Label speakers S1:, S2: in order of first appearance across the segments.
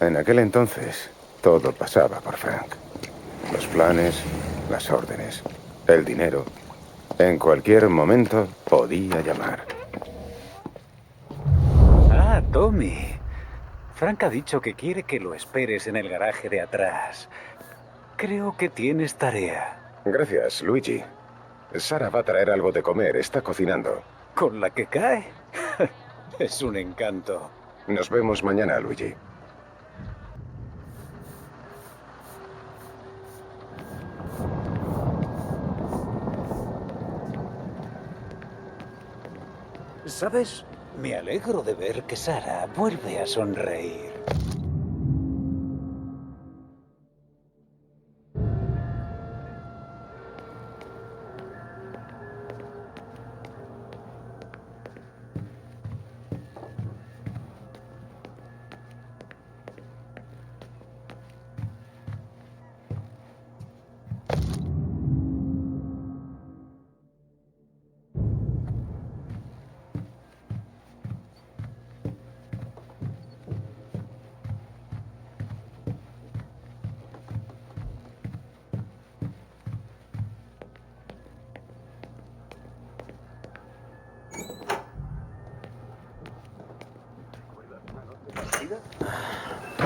S1: En aquel entonces, todo pasaba por Frank. Los planes, las órdenes, el dinero. En cualquier momento podía llamar.
S2: Ah, Tommy. Frank ha dicho que quiere que lo esperes en el garaje de atrás. Creo que tienes tarea.
S1: Gracias, Luigi. Sara va a traer algo de comer, está cocinando.
S2: ¿Con la que cae? Es un encanto.
S1: Nos vemos mañana, Luigi.
S2: ¿Sabes? Me alegro de ver que Sara vuelve a sonreír.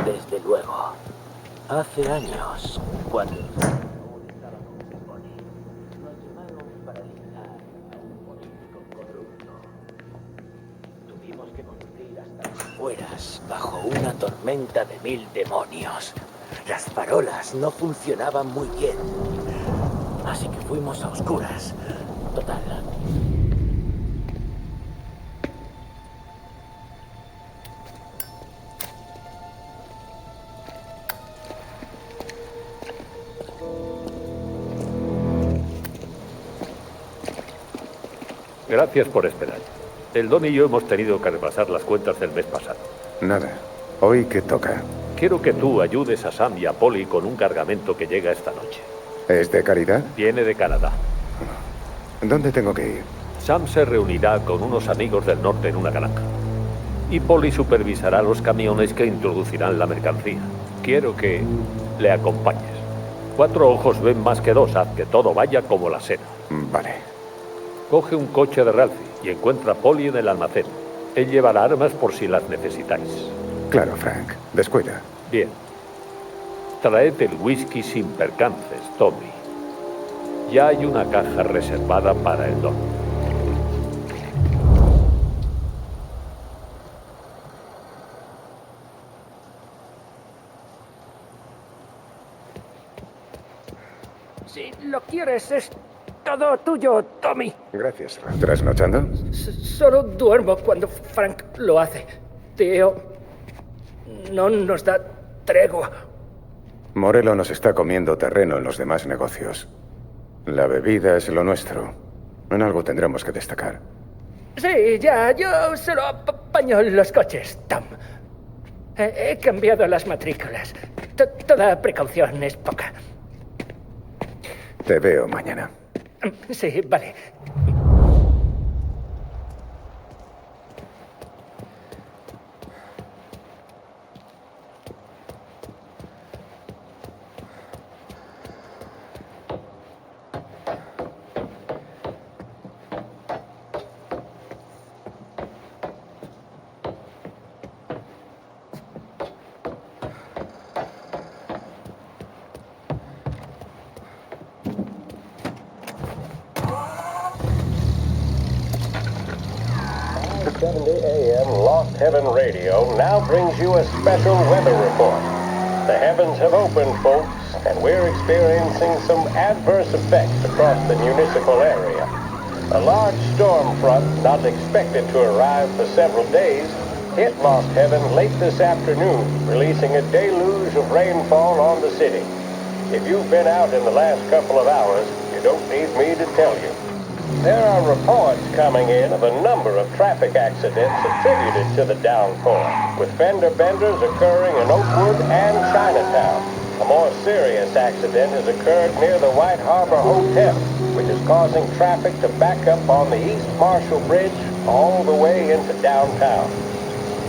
S3: Desde luego. Hace años, cuando nos llamaron para liderar a un político corrupto. Tuvimos que construir hasta las afueras bajo una tormenta de 1000 demonios. Las farolas no funcionaban muy bien. Así que fuimos a oscuras. Total.
S4: Gracias por esperar. El Don y yo hemos tenido que repasar las cuentas del mes pasado.
S1: Nada. Hoy que toca.
S4: Quiero que tú ayudes a Sam y a Polly con un cargamento que llega esta noche.
S1: ¿Es de caridad?
S4: Viene de Canadá.
S1: ¿Dónde tengo que ir?
S4: Sam se reunirá con unos amigos del norte en una granja. Y Polly supervisará los camiones que introducirán la mercancía. Quiero que le acompañes. 4 ojos ven más que 2. Haz que todo vaya como la seda.
S1: Vale.
S4: Coge un coche de Ralphie y encuentra a Polly en el almacén. Él llevará armas por si las necesitáis.
S1: Claro, Frank. Descuida.
S4: Bien. Traed el whisky sin percances, Tommy. Ya hay una caja reservada para el Don.
S3: Si lo quieres, es todo tuyo, Tommy.
S1: Gracias, Frank. ¿Trasnochando?
S3: Solo duermo cuando Frank lo hace. Tío, no nos da tregua.
S1: Morello nos está comiendo terreno en los demás negocios. La bebida es lo nuestro. En algo tendremos que destacar.
S3: Sí, ya, yo solo apaño los coches, Tom. He cambiado las matrículas. Toda precaución es poca.
S1: Te veo mañana.
S3: Sí, vale.
S5: AM Lost Heaven Radio now brings you a special weather report. The heavens have opened, folks, and we're experiencing some adverse effects across the municipal area. A large storm front, not expected to arrive for several days, hit Lost Heaven late this afternoon, releasing a deluge of rainfall on the city. If you've been out in the last couple of hours, you don't need me to tell you. There are reports coming in of a number of traffic accidents attributed to the downpour, with fender benders occurring in Oakwood and Chinatown. A more serious accident has occurred near the White Harbor Hotel, which is causing traffic to back up on the East Marshall Bridge all the way into downtown.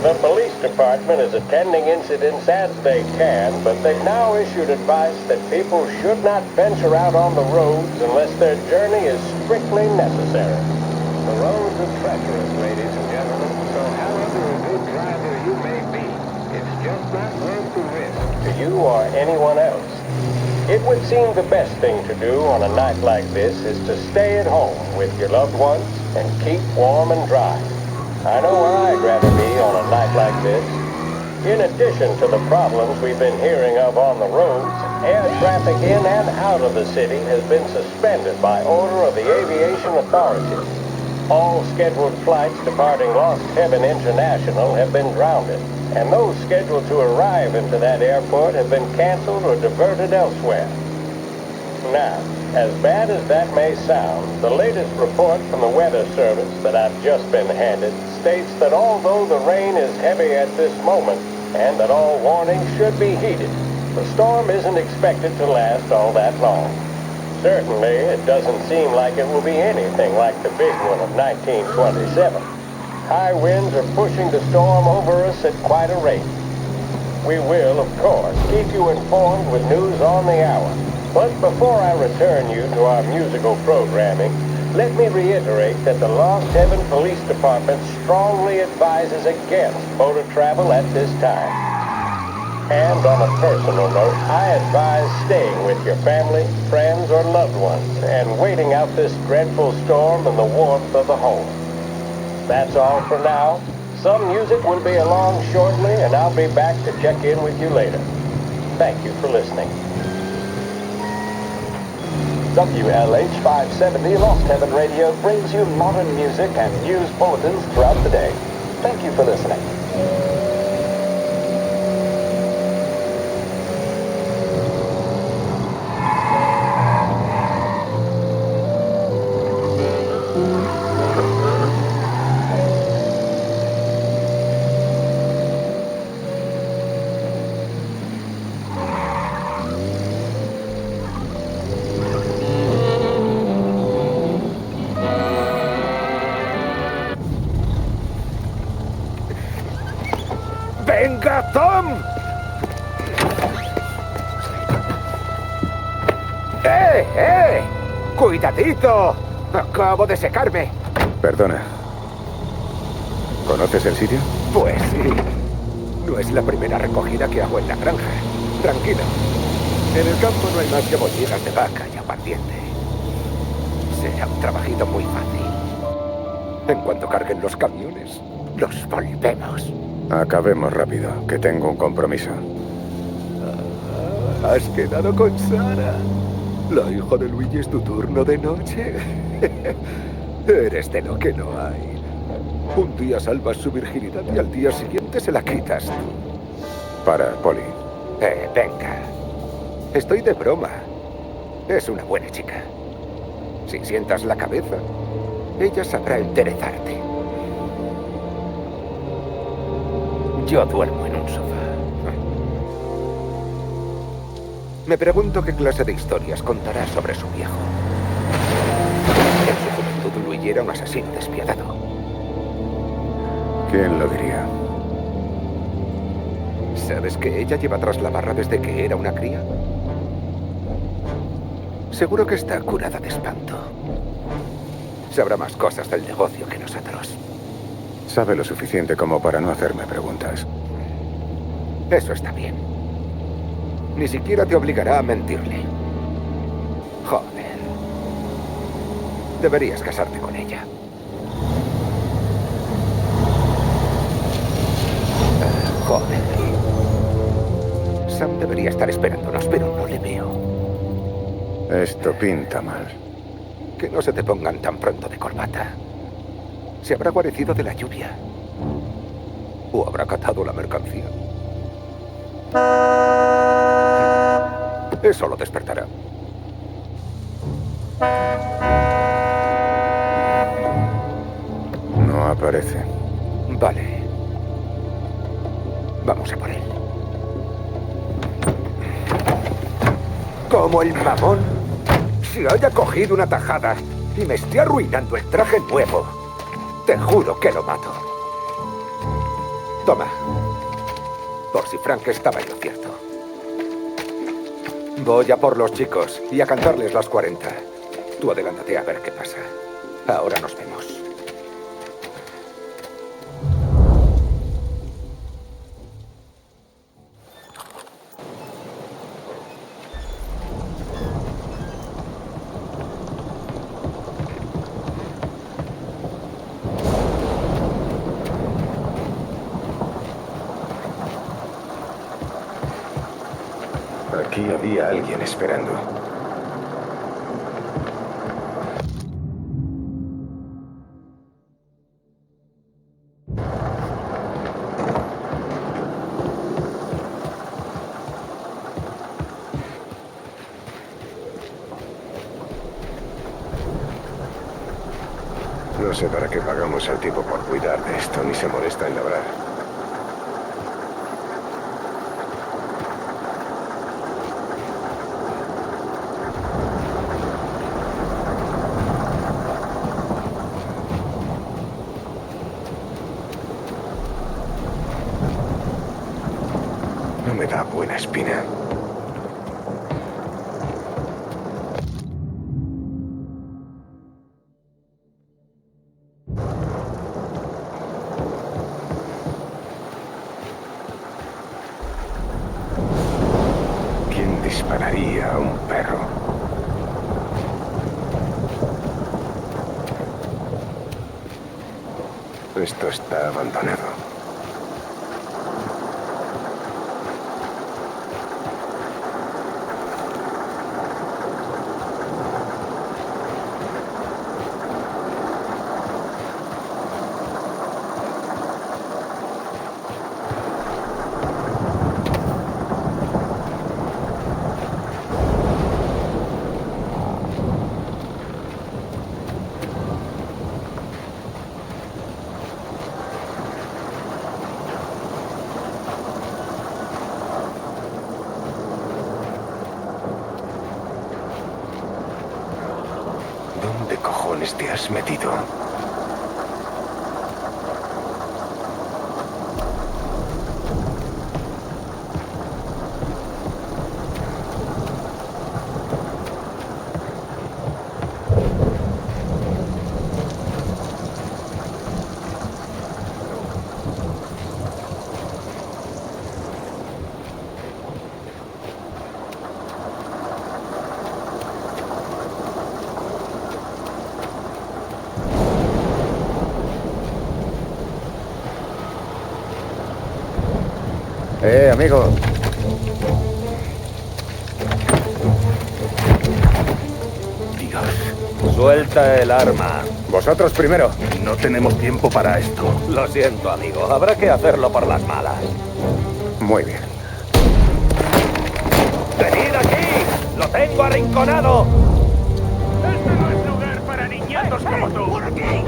S5: The police department is attending incidents as they can, but they've now issued advice that people should not venture out on the roads unless their journey is strictly necessary. The roads are treacherous, ladies and gentlemen, so however a good driver you may be, it's just not worth the risk to you or anyone else. It would seem the best thing to do on a night like this is to stay at home with your loved ones and keep warm and dry. I know where I'd rather be on a night like this. In addition to the problems we've been hearing of on the roads, air traffic in and out of the city has been suspended by order of the aviation authorities. All scheduled flights departing Lost Heaven International have been grounded, and those scheduled to arrive into that airport have been canceled or diverted elsewhere. Now, as bad as that may sound, the latest report from the Weather Service that I've just been handed states that although the rain is heavy at this moment, and that all warnings should be heeded, the storm isn't expected to last all that long. Certainly, it doesn't seem like it will be anything like the big one of 1927. High winds are pushing the storm over us at quite a rate. We will, of course, keep you informed with news on the hour. But before I return you to our musical programming, let me reiterate that the Lost Heaven Police Department strongly advises against motor travel at this time. And on a personal note, I advise staying with your family, friends, or loved ones and waiting out this dreadful storm in the warmth of the home. That's all for now. Some music will be along shortly, and I'll be back to check in with you later. Thank you for listening.
S6: WLH-570 Lost Heaven Radio brings you modern music and news bulletins throughout the day. Thank you for listening.
S1: ¡Venga, Tom! ¡Eh! ¡Cuidadito! Acabo de secarme. Perdona. ¿Conoces el sitio? Pues sí. No es la primera recogida que hago en la granja. Tranquilo. En el campo no hay más que bolliguas de vaca y aguardiente. Será un trabajito muy fácil. En cuanto carguen los camiones, los volvemos. Acabemos rápido, que tengo un compromiso. ¿Has quedado con Sara? ¿La hija de Luigi es tu turno de noche? Eres de lo que no hay. Un día salvas su virginidad y al día siguiente se la quitas tú. Para, Polly. Venga. Estoy de broma. Es una buena chica. Si sientas la cabeza, ella sabrá enderezarte. Yo duermo en un sofá. Me pregunto qué clase de historias contará sobre su viejo. En su juventud, Luigi era un asesino despiadado. ¿Quién lo diría? ¿Sabes que ella lleva tras la barra desde que era una cría? Seguro que está curada de espanto. Sabrá más cosas del negocio que nosotros. Sabe lo suficiente como para no hacerme preguntas. Eso está bien. Ni siquiera te obligará a mentirle. Joder. Deberías casarte con ella. Joder. Sam debería estar esperándonos, pero no le veo. Esto pinta mal. Que no se te pongan tan pronto de corbata. Se habrá guarecido de la lluvia. ¿O habrá catado la mercancía? Eso lo despertará. No aparece. Vale. Vamos a por él. Como el mamón se haya cogido una tajada y me esté arruinando el traje nuevo. Te juro que lo mato. Toma. Por si Frank estaba en lo cierto. Voy a por los chicos y a cantarles las 40. Tú adelántate a ver qué pasa. Ahora nos vemos.
S7: Aquí había alguien esperando. No sé para qué pagamos al tipo por cuidar de esto, ni se molesta en labrar. No me da buena espina. ¿Quién dispararía a un perro? Esto está abandonado. ¿Dónde cojones te has metido?
S1: Amigo.
S4: Dios. Suelta el arma.
S1: Vosotros primero.
S7: No tenemos tiempo para esto.
S4: Lo siento, amigo. Habrá que hacerlo por las malas.
S1: Muy bien.
S4: ¡Venid aquí! ¡Lo tengo arrinconado!
S8: ¡Este no es lugar para niñatos como tú! ¡Por aquí!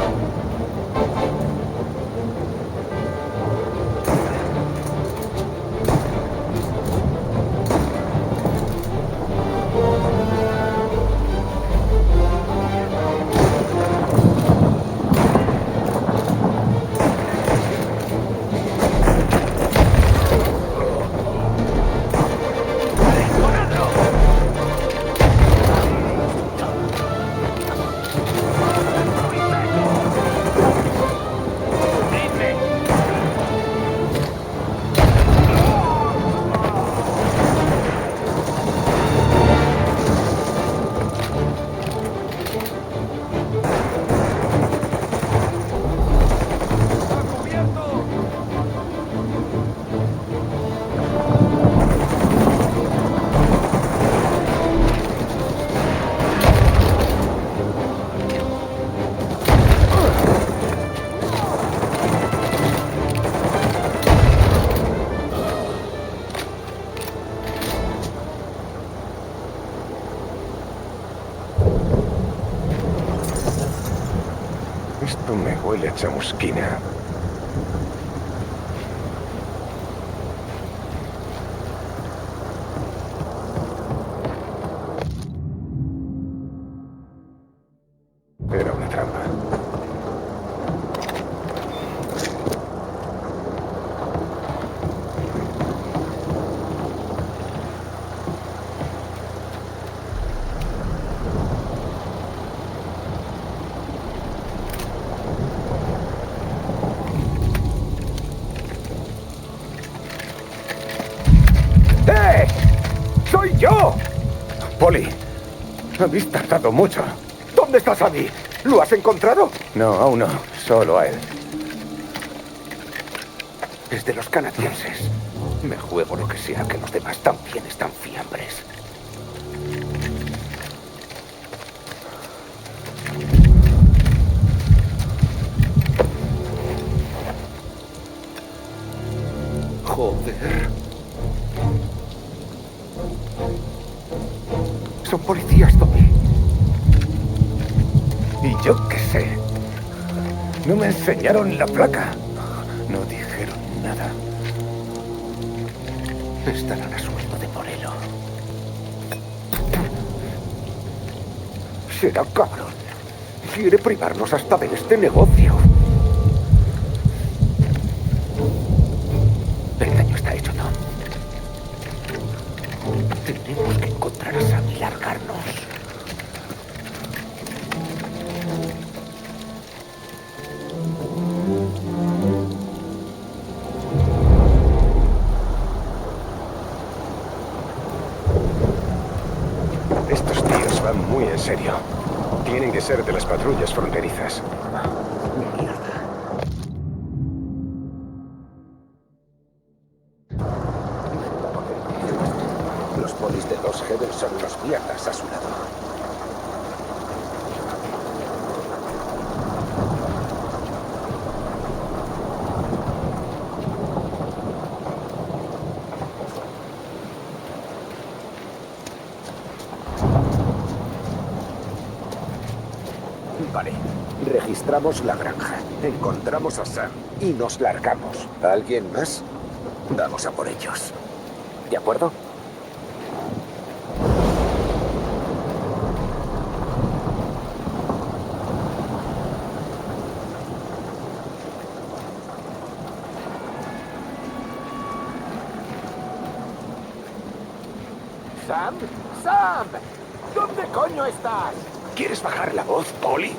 S7: Esto me huele a chamusquina. Era una trampa.
S1: ¡Yo!
S7: Poli, habéis tardado mucho.
S1: ¿Dónde está Sammy? ¿Lo has encontrado?
S7: No, aún no. Solo a él.
S1: Es de los canadienses. Me juego lo que sea que los demás también están fiambres. Joder. Son policías, Tommy.
S7: Y yo qué sé. No me enseñaron la placa. No dijeron nada.
S1: Estarán a sueldo de Morello. Será cabrón. Quiere privarnos hasta de este negocio. El daño está hecho, Tom. Tenemos que encontrar a Sam y largarnos.
S7: Estos tíos van muy en serio. Tienen que ser de las patrullas fronterizas.
S1: Los polis de Los Heaven son unos mierdas a su lado. Vale. Registramos la granja. Encontramos a Sam y nos largamos. ¿Alguien más? Vamos a por ellos. ¿De acuerdo?
S8: ¡Sam! ¡Sam! ¿Dónde coño estás?
S1: ¿Quieres bajar la voz, Poli?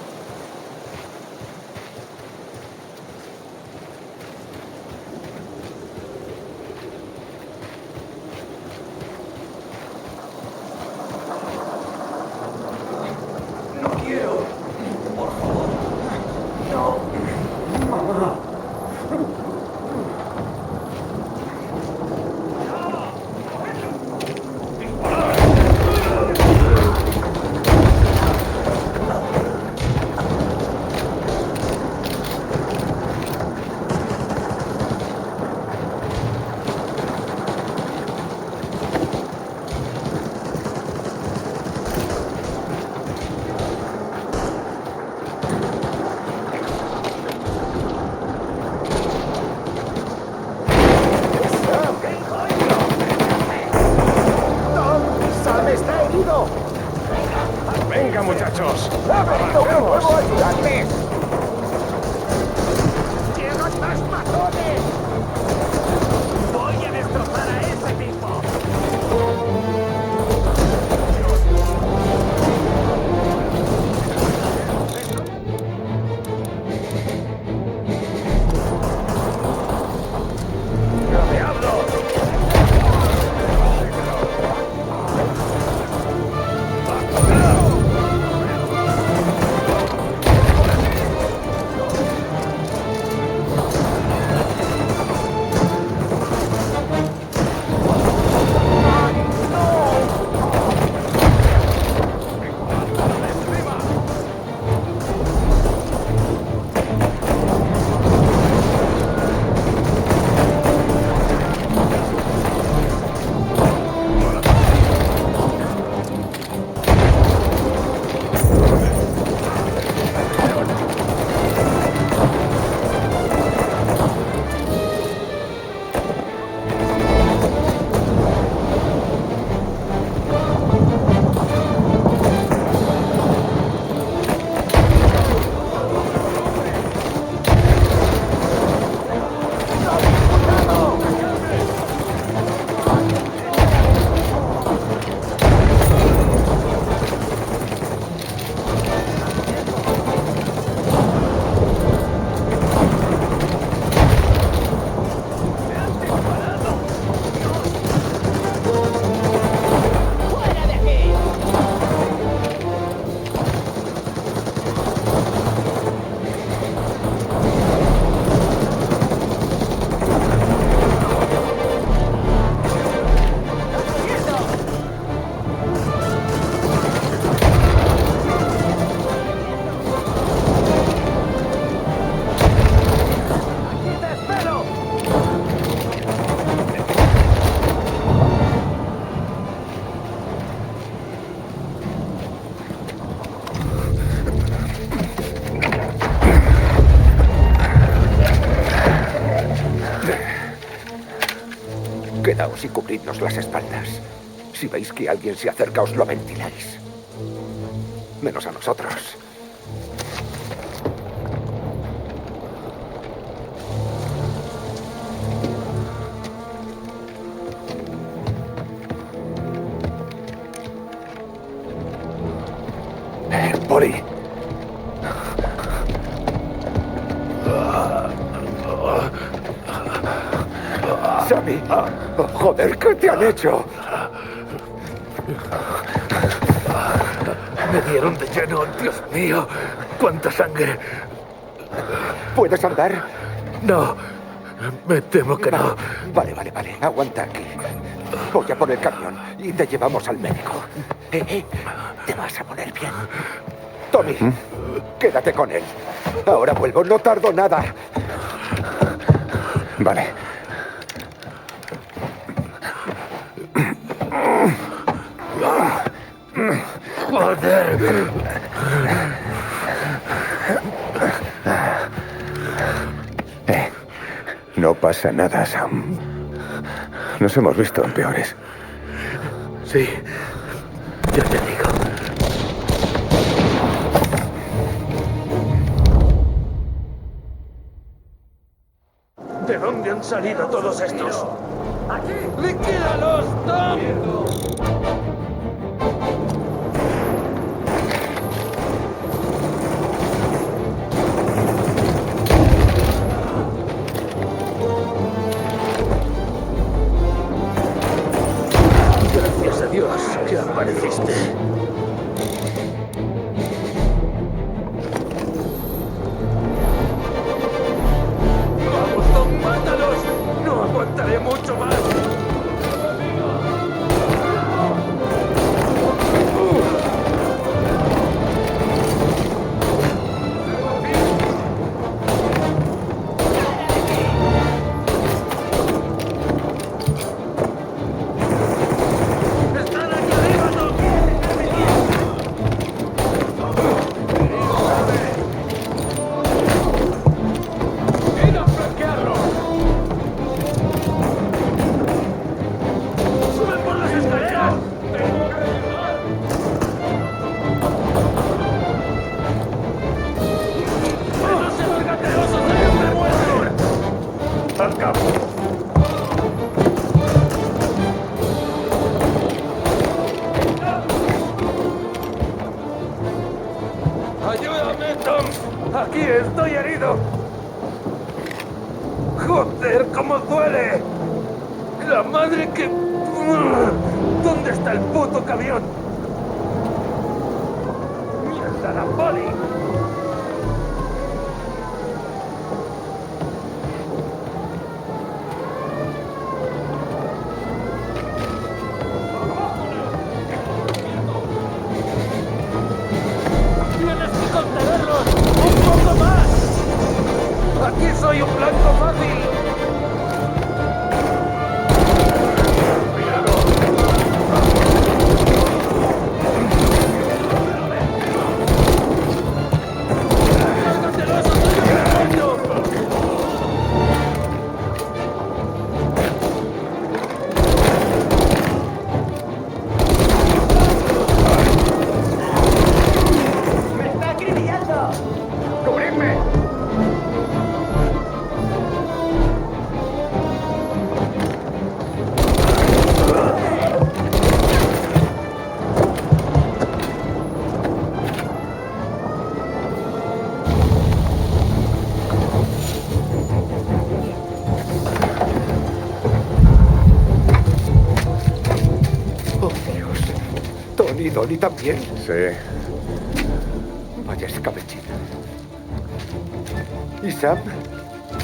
S1: Quedaos y cubridnos las espaldas. Si veis que alguien se acerca, os lo ventiláis. Menos a nosotros.
S7: Poli.
S1: Sammy, joder, ¿qué te han hecho?
S7: Me dieron de lleno, Dios mío. ¡Cuánta sangre!
S1: ¿Puedes andar?
S7: No, me temo que no.
S1: Vale. Aguanta aquí. Voy a por el camión y te llevamos al médico. Te vas a poner bien. Tommy, quédate con él. Ahora vuelvo, no tardo nada.
S7: Vale. Joder. No pasa nada, Sam. Nos hemos visto en peores. Sí, ya te digo.
S8: ¿De dónde han salido todos estos? ¡Aquí! ¡Liquídalos, Tom! Gracias a Dios que apareciste. ¡Vamos, Tom, mátalos! ¡No aguantaré mucho más! ¡Están aquí arriba, Tom! ¡Id a flanquearlo! ¡Suben por las escaleras! ¡Tengo que ayudar! ¡Esos escargaterosos me muerden! ¡Al campo! ¡Ayúdame, Tom! ¡Aquí estoy herido! ¡Joder, cómo duele! ¡La madre que... ¿Dónde está el puto camión? ¡Mierda, la poli! ¡Tienes que contenerlos! ¡Un poco más! ¡Aquí soy un blanco fácil! ¡Cárgatelo, eso estoy agarrando!
S3: ¡Me está acribillando!
S8: ¡Cubridme!
S1: Oh, Dios. Donnie también.
S7: Sí.
S1: Vaya escabechina. ¿Y Sam?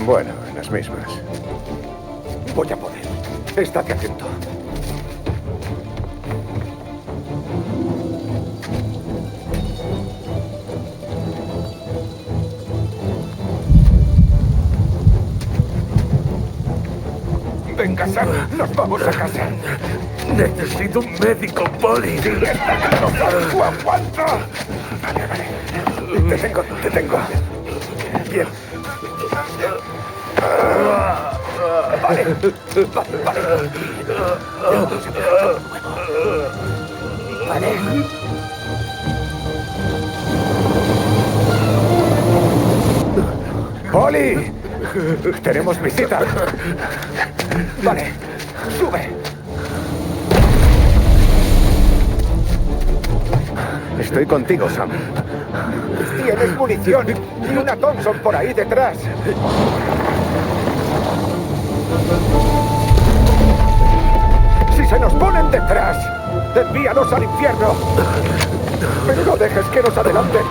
S7: Bueno, las mismas.
S1: Voy a por él. Estate atento. Venga, Sam, nos vamos a casa.
S7: Necesito un médico, Poli.
S1: ¡Está claro, Sam! ¡Tú aguanta! Vale. Te tengo. Bien. Vale. Vale. Vale.
S7: ¡Poli! Tenemos visita.
S1: Vale. Sube.
S7: Estoy contigo, Sam.
S1: Tienes munición y una Thompson por ahí detrás. Si se nos ponen detrás, envíalos al infierno. Pero no dejes que nos adelanten.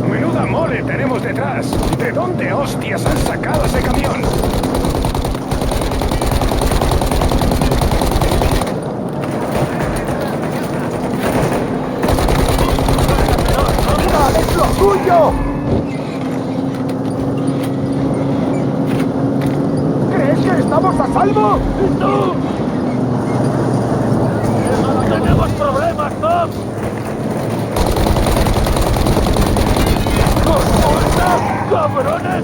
S7: ¡Menuda mole tenemos detrás! ¿De dónde hostias han sacado ese camión?
S1: ¡Es lo tuyo! ¿Crees que estamos a salvo?
S3: ¡Tú! ¡Tenemos problemas, Tom! ¡Os cabrones!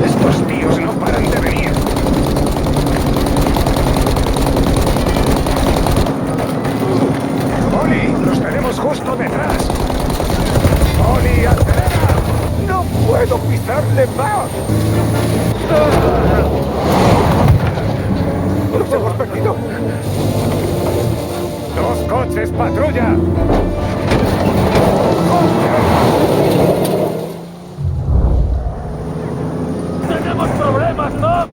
S7: Estos tíos no paran de venir. ¡Poli! ¡Los tenemos justo detrás! ¡Poli, acelera!
S1: ¡No puedo pisarle más! ¡Nos hemos perdido!
S7: ¡Dos coches, patrulla!
S3: ¡Tenemos problemas, Tom!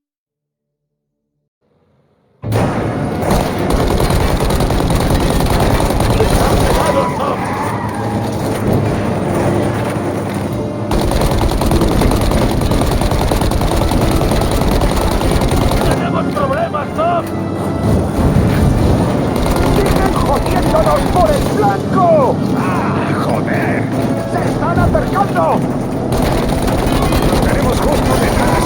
S3: ¡Están pegados, Tom! ¡Tenemos problemas, Tom!
S1: ¡Siguen jodiéndonos por el flanco!
S7: ¡Ah, joder!
S1: ¡Se están acercando!
S7: ¡Los tenemos justo detrás!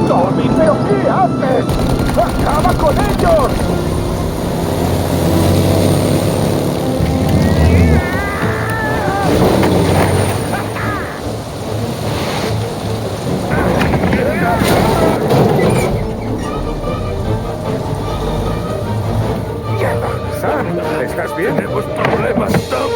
S1: ¡Tommy, pero qué haces! ¡Acaba con ellos!
S7: Sam, ¿estás bien?
S8: Tenemos problemas, Tom.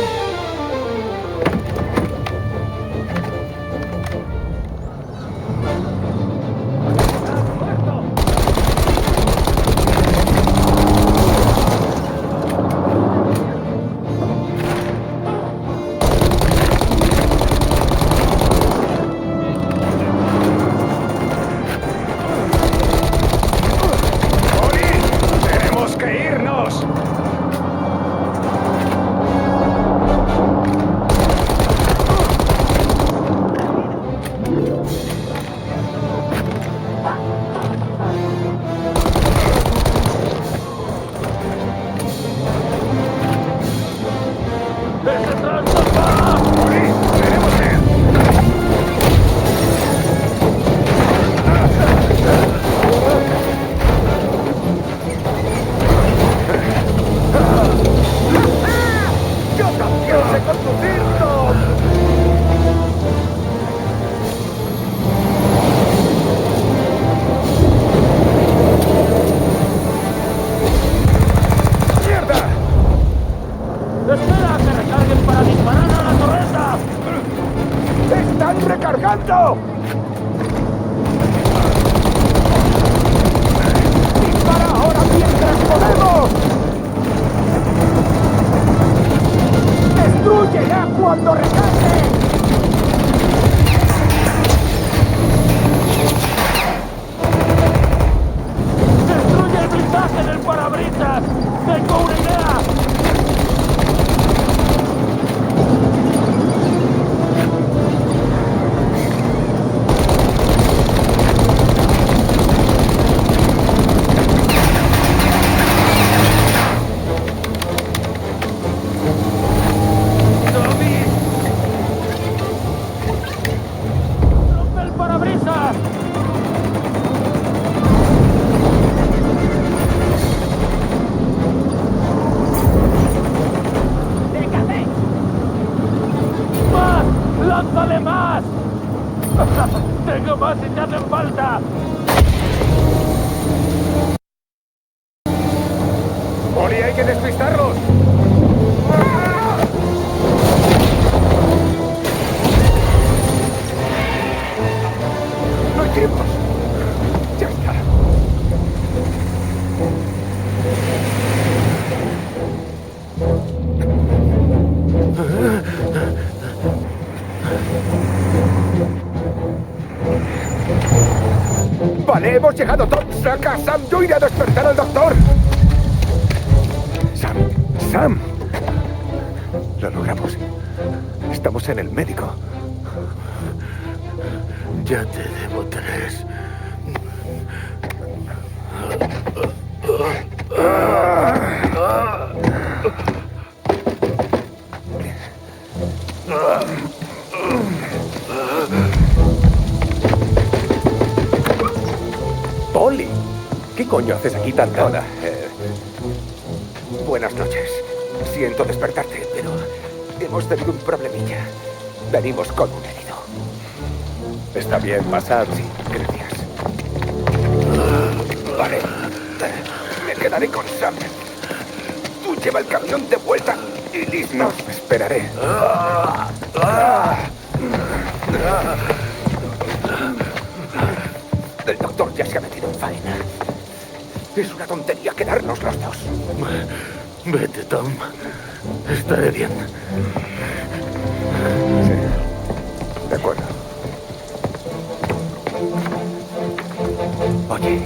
S7: ¡Poli! ¡Tenemos que irnos!
S3: ¡Ese transporte!
S7: ¡Poli! ¡Tenemos que ir!
S1: ¡Yo también sé conducir, Tom!
S7: ¡Mierda!
S3: ¡Espera que recarguen para disparar a la torreta!
S1: ¡Están recargando! ¡Dispara ahora mientras podemos! ¡Destrúyela cuando recargue!
S3: ¡Destruye el blindaje del parabrisas! ¡Tengo una idea!
S8: ¡Lánzale más! ¡Tengo más si te hacen falta!
S7: ¡Poli, hay que despistarlos!
S1: ¡Lo hicimos! Ya está. Vale, hemos llegado. Tom, saca a Sam. Yo iré a despertar al doctor.
S7: ¡Sam! Lo logramos. Estamos en el médico.
S8: Ya te debo 3.
S7: ¡Poli! ¿Qué coño haces aquí tan tarde?
S1: Hola. Buenas noches. Siento despertarte, pero hemos tenido un problemilla. Venimos con un herido.
S7: Está bien, pasad.
S1: Sí, gracias. Vale. Me quedaré con Sam. Tú lleva el camión de vuelta y listo.
S7: No, esperaré.
S1: El doctor ya se ha metido en faena. Es una tontería quedarnos los dos.
S8: Vete, Tom. Estaré bien.
S7: Sí. De acuerdo.
S1: Oye,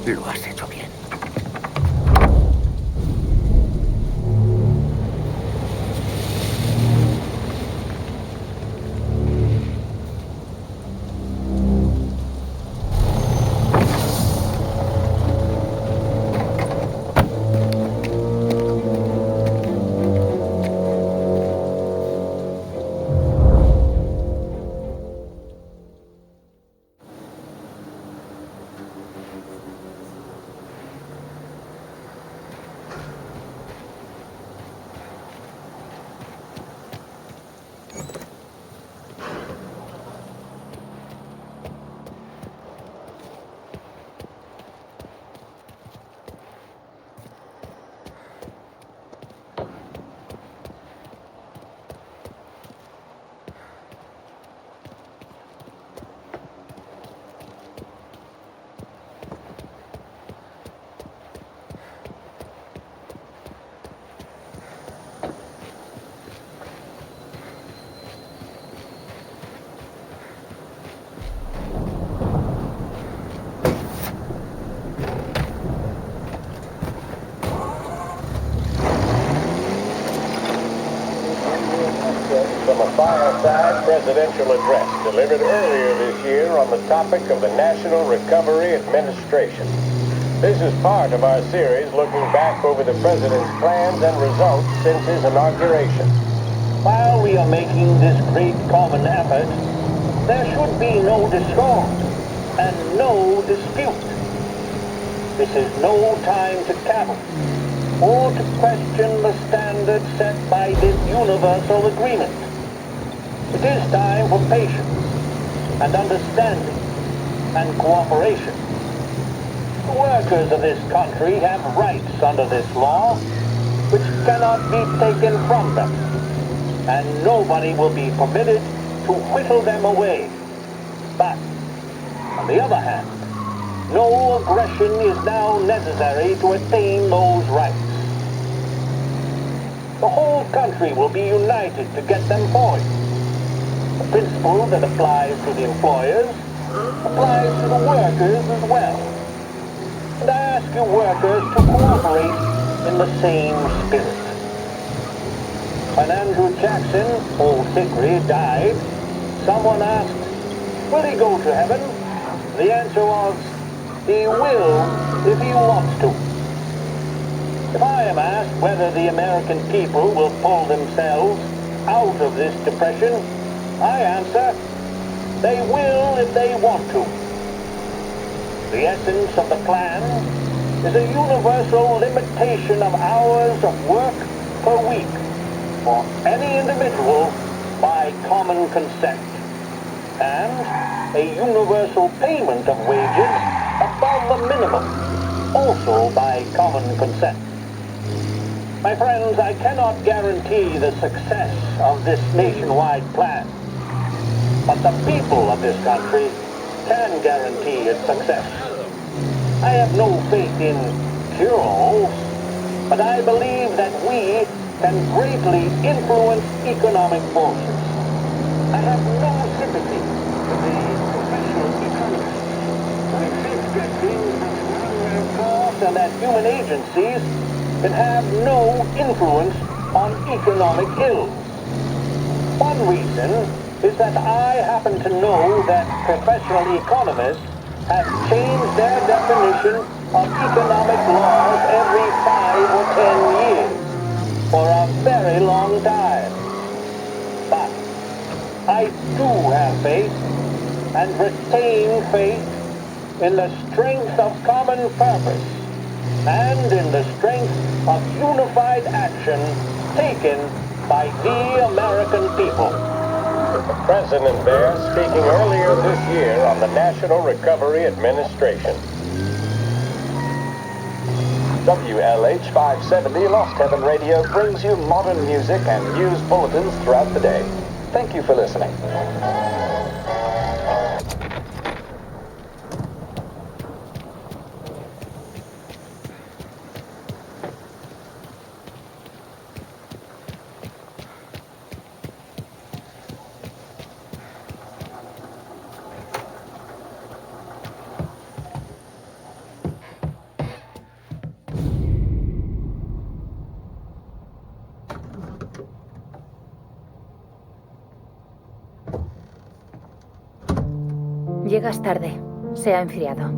S1: lo has hecho bien.
S5: From a fireside presidential address delivered earlier this year on the topic of the National Recovery Administration. This is part of our series looking back over the president's plans and results since his inauguration.
S6: While we are making this great common effort, there should be no discord and no dispute. This is no time to cavil or to question the standards set by this universal agreement. It is time for patience and understanding and cooperation. The workers of this country have rights under this law which cannot be taken from them, and nobody will be permitted to whittle them away. But, on the other hand, no aggression is now necessary to attain those rights. The whole country will be united to get them for you. The principle that applies to the employers applies to the workers as well. And I ask you workers to cooperate in the same spirit. When Andrew Jackson, Old Hickory, died, someone asked, will he go to heaven? The answer was, he will if he wants to. If I am asked whether the American people will pull themselves out of this depression, I answer, they will if they want to. The essence of the plan is a universal limitation of hours of work per week for any individual by common consent, and a universal payment of wages above the minimum, also by common consent. My friends, I cannot guarantee the success of this nationwide plan, but the people of this country can guarantee its success. I have no faith in cure-alls, but I believe that we can greatly influence economic forces. I have no sympathy with the professional economists who insist that things must run their course and that human agencies can have no influence on economic ills. One reason is that I happen to know that professional economists have changed their definition of economic laws every 5 or 10 years for a very long time. But I do have faith and retain faith in the strength of common purpose and in the strength of unified action taken by the American people.
S5: President Bear speaking earlier this year on the National Recovery Administration. WLH 570 Lost Heaven Radio brings you modern music and news bulletins throughout the day. Thank you for listening.
S9: Llegas tarde. Se ha enfriado.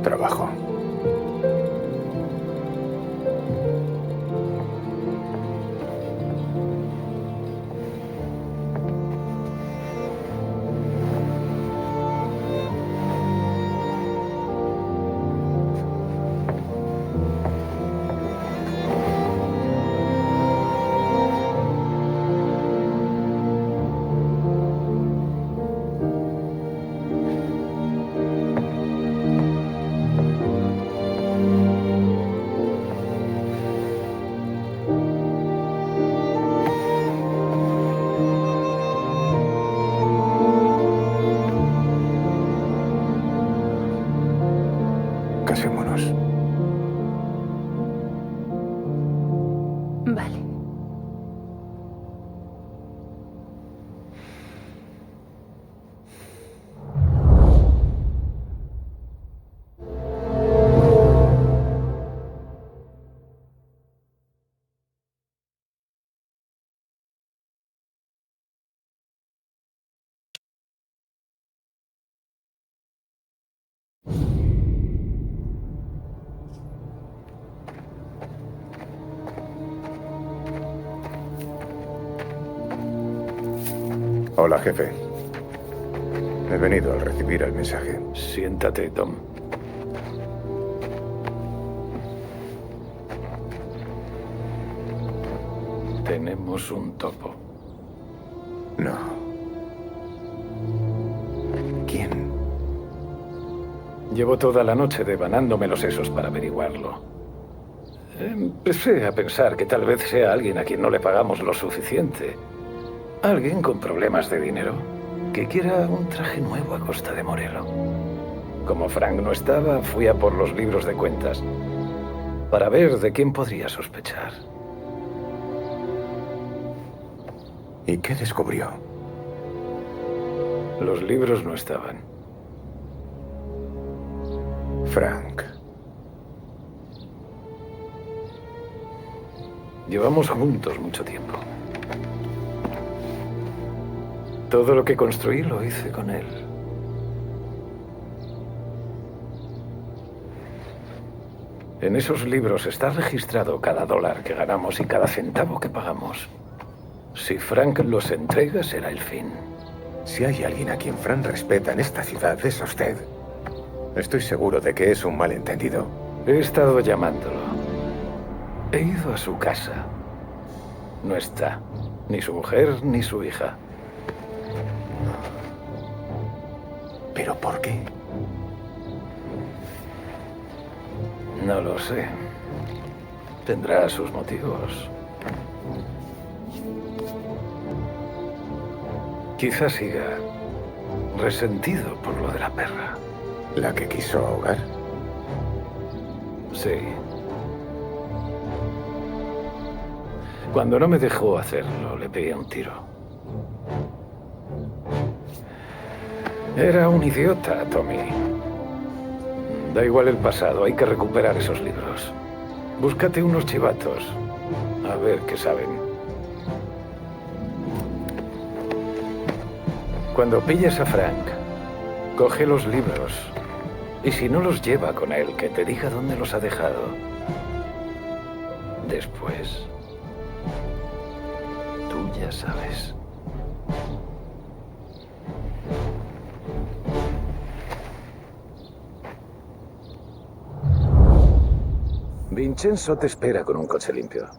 S7: Trabajo. Casémonos.
S9: Vale.
S7: Hola, jefe. He venido al recibir el mensaje.
S4: Siéntate, Tom. Tenemos un topo.
S7: No. ¿Quién?
S2: Llevo toda la noche devanándome los sesos para averiguarlo. Empecé a pensar que tal vez sea alguien a quien no le pagamos lo suficiente. Alguien con problemas de dinero que quiera un traje nuevo a costa de Morello. Como Frank no estaba, fui a por los libros de cuentas para ver de quién podría sospechar.
S7: ¿Y qué descubrió?
S2: Los libros no estaban.
S7: Frank.
S2: Llevamos juntos mucho tiempo. Todo lo que construí lo hice con él. En esos libros está registrado cada dólar que ganamos y cada centavo que pagamos. Si Frank los entrega, será el fin.
S7: Si hay alguien a quien Fran respeta en esta ciudad, es a usted. Estoy seguro de que es un malentendido.
S2: He estado llamándolo. He ido a su casa. No está. Ni su mujer ni su hija.
S7: ¿Pero por qué?
S2: No lo sé. Tendrá sus motivos. Quizás siga resentido por lo de la perra.
S7: ¿La que quiso ahogar?
S2: Sí. Cuando no me dejó hacerlo, le pegué un tiro. Era un idiota, Tommy. Da igual el pasado, hay que recuperar esos libros. Búscate unos chivatos. A ver qué saben. Cuando pilles a Frank, coge los libros. Y si no los lleva con él, que te diga dónde los ha dejado. Después, tú ya sabes. Vincenzo te espera con un coche limpio.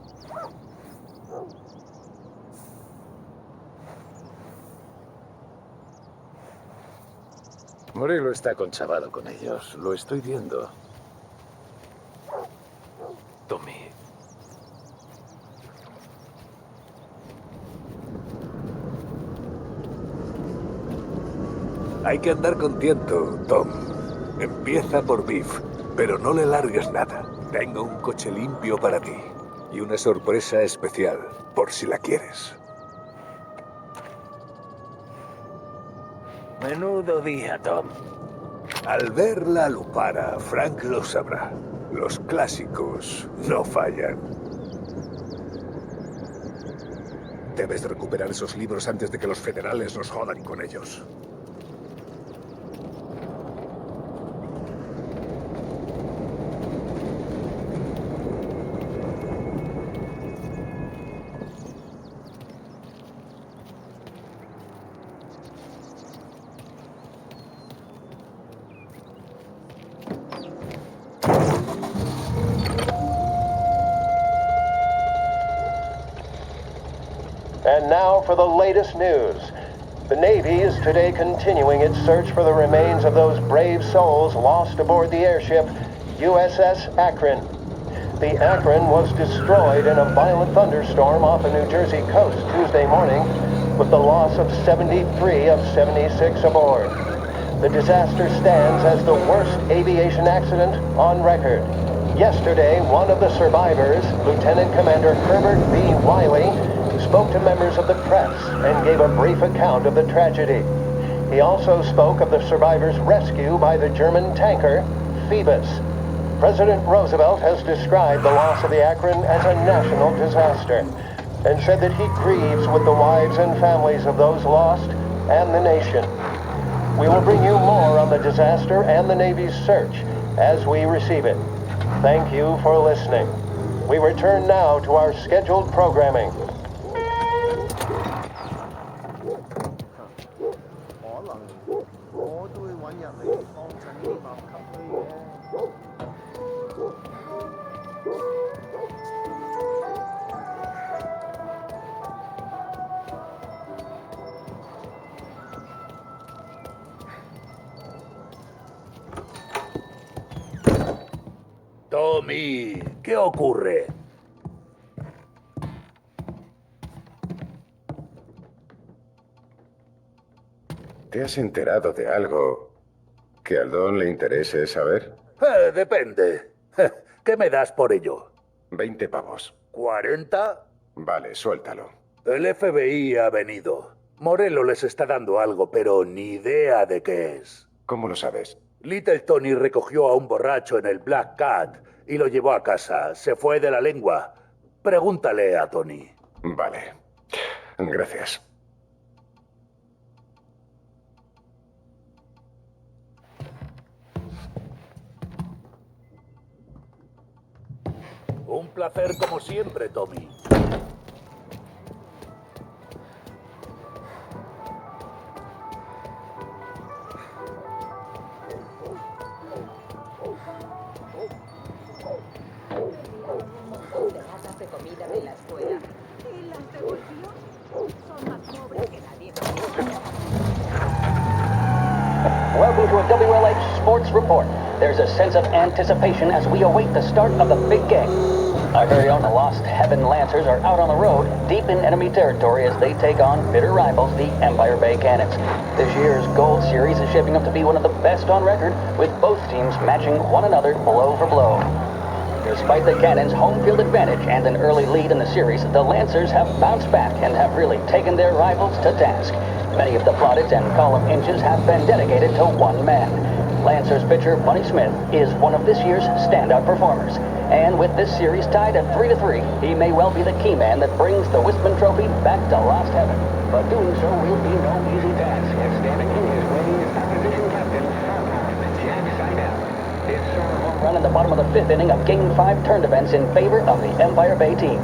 S2: Morello está conchavado con ellos. Lo estoy viendo. Tommy.
S10: Hay que andar con tiento, Tom. Empieza por Biff, pero no le largues nada. Tengo un coche limpio para ti. Y una sorpresa especial, por si la quieres.
S3: Menudo día, Tom.
S10: Al ver la lupara, Frank lo sabrá. Los clásicos no fallan. Debes recuperar esos libros antes de que los federales nos jodan con ellos.
S5: And now for the latest news. The Navy is today continuing its search for the remains of those brave souls lost aboard the airship USS Akron. The Akron was destroyed in a violent thunderstorm off the New Jersey coast Tuesday morning, with the loss of 73 of 76 aboard. The disaster stands as the worst aviation accident on record. Yesterday, one of the survivors, Lieutenant Commander Herbert B. Wiley, spoke to members of the press and gave a brief account of the tragedy. He also spoke of the survivors' rescue by the German tanker, Phoebus. President Roosevelt has described the loss of the Akron as a national disaster and said that he grieves with the wives and families of those lost and the nation. We will bring you more on the disaster and the Navy's search as we receive it. Thank you for listening. We return now to our scheduled programming.
S10: Tommy, ¿qué ocurre?
S7: ¿Te has enterado de algo que al Don le interese saber?
S10: Depende. ¿Qué me das por ello?
S7: 20 pavos.
S10: ¿40?
S7: Vale, suéltalo.
S10: El FBI ha venido. Morello les está dando algo, pero ni idea de qué es.
S7: ¿Cómo lo sabes?
S10: Little Tony recogió a un borracho en el Black Cat y lo llevó a casa. Se fue de la lengua. Pregúntale a Tony.
S7: Vale. Gracias.
S10: Un placer como siempre, Tommy.
S11: comida de la escuela. ¿Y las devolvió? Son más pobres que nadie.
S12: Welcome to a WLH Sports Report. There's a sense of anticipation as we await the start of the big game. Our very own Lost Heaven Lancers are out on the road, deep in enemy territory as they take on bitter rivals, the Empire Bay Cannons. This year's Gold Series is shaping up to be one of the best on record, with both teams matching one another blow for blow. Despite the Cannons' home field advantage and an early lead in the series, the Lancers have bounced back and have really taken their rivals to task. Many of the plaudits and column inches have been dedicated to one man. Lancers pitcher Bunny Smith is one of this year's standout performers. And with this series tied at 3-3, he may well be the key man that brings the Wistman Trophy back to Lost Heaven. But doing so will be no easy task, as standing in his way is opposition captain Jack Seidel. His solo home run in the bottom of the fifth inning of Game 5 turned events in favor of the Empire Bay team.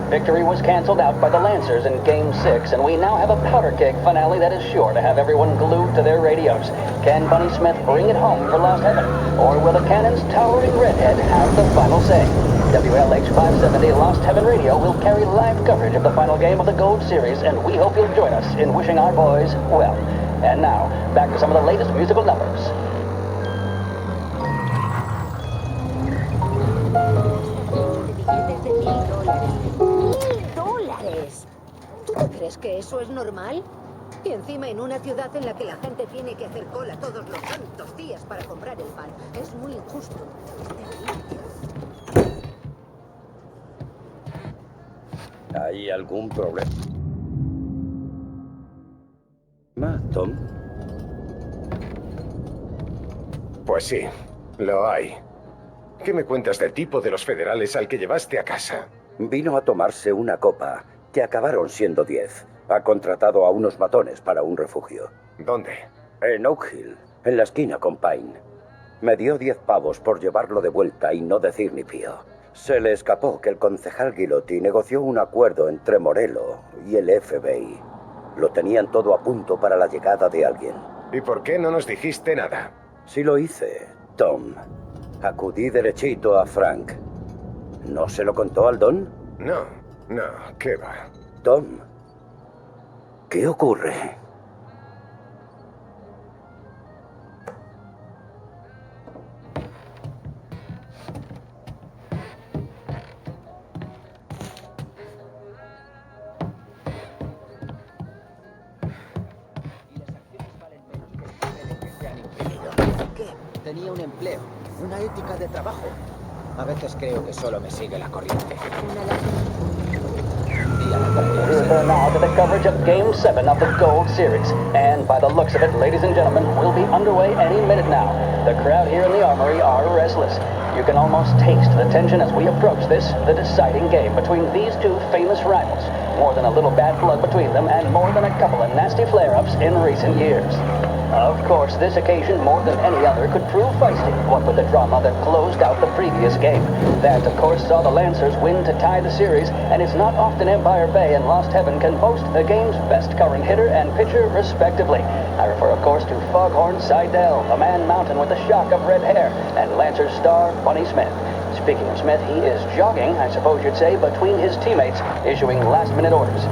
S12: Victory was canceled out by the Lancers in Game 6, and we now have a powder keg finale that is sure to have everyone glued to their radios. Can Bunny Smith bring it home for Lost Heaven, or will the Cannons' towering redhead have the final say? WLH 570 Lost Heaven Radio will carry live coverage of the final game of the Gold Series, and we hope you'll join us in wishing our boys well. And now, back to some of the latest musical numbers.
S11: ¿Tú crees que eso es normal? Y encima en una ciudad en la que la gente tiene que hacer cola todos los santos días para comprar el pan. Es muy injusto.
S13: ¿Hay algún problema, Tom?
S7: Pues sí, lo hay. ¿Qué me cuentas del tipo de los federales al que llevaste a casa?
S13: Vino a tomarse una copa, que acabaron siendo 10. Ha contratado a unos matones para un refugio.
S7: ¿Dónde?
S13: En Oak Hill, en la esquina con Pine. Me dio 10 pavos por llevarlo de vuelta y no decir ni pío. Se le escapó que el concejal Guilotti negoció un acuerdo entre Morello y el FBI. Lo tenían todo a punto para la llegada de alguien.
S7: ¿Y por qué no nos dijiste nada?
S13: Sí lo hice, Tom. Acudí derechito a Frank. ¿No se lo contó al Don?
S7: No, ¿qué va?
S13: Tom, ¿qué ocurre?
S3: ¿Qué? Tenía un empleo, una ética de trabajo. A veces creo que solo me sigue la corriente.
S12: We return now to the coverage of Game 7 of the Gold Series. And by the looks of it, ladies and gentlemen, we'll be underway any minute now. The crowd here in the Armory are restless. You can almost taste the tension as we approach this, the deciding game between these two famous rivals. More than a little bad blood between them, and more than a couple of nasty flare-ups in recent years. Of course, this occasion, more than any other, could prove feisty, what with the drama that closed out the previous game. That, of course, saw the Lancers win to tie the series, and it's not often Empire Bay and Lost Heaven can boast the game's best current hitter and pitcher, respectively. I refer, of course, to Foghorn Seidel, a man mountain with a shock of red hair, and Lancers star Bunny Smith. Speaking of Smith, he is jogging, I suppose you'd say, between his teammates, issuing last-minute orders.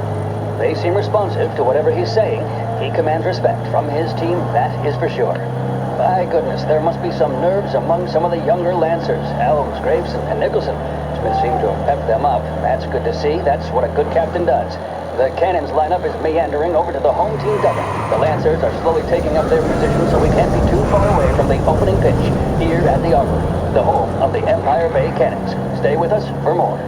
S12: They seem responsive to whatever he's saying. He commands respect from his team, that is for sure. By goodness, there must be some nerves among some of the younger Lancers, Elves, Graves, and Nicholson. Smith seemed to have pepped them up. That's good to see. That's what a good captain does. The Cannons lineup is meandering over to the home team dugout. The Lancers are slowly taking up their position so we can't be too far away from the opening pitch here at the Armory, the home of the Empire Bay Cannons. Stay with us for more.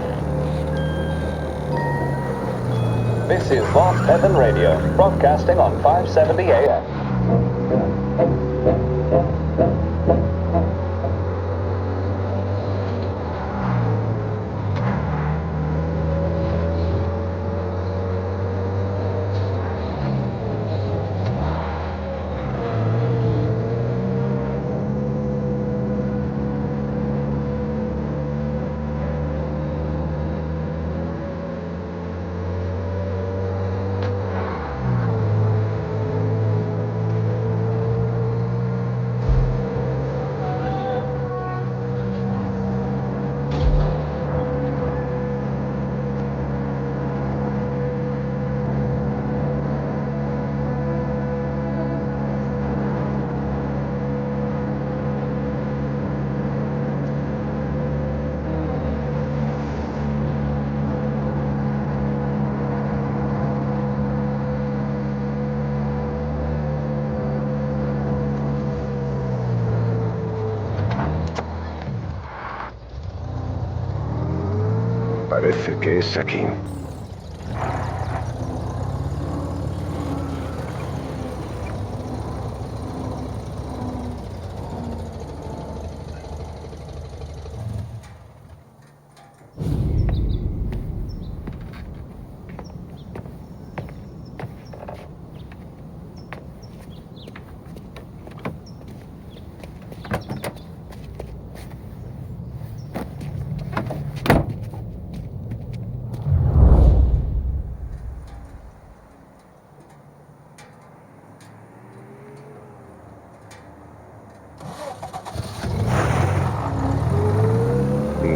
S12: This is Lost Heaven Radio, broadcasting on 570 AM.
S7: Parece que es aquí.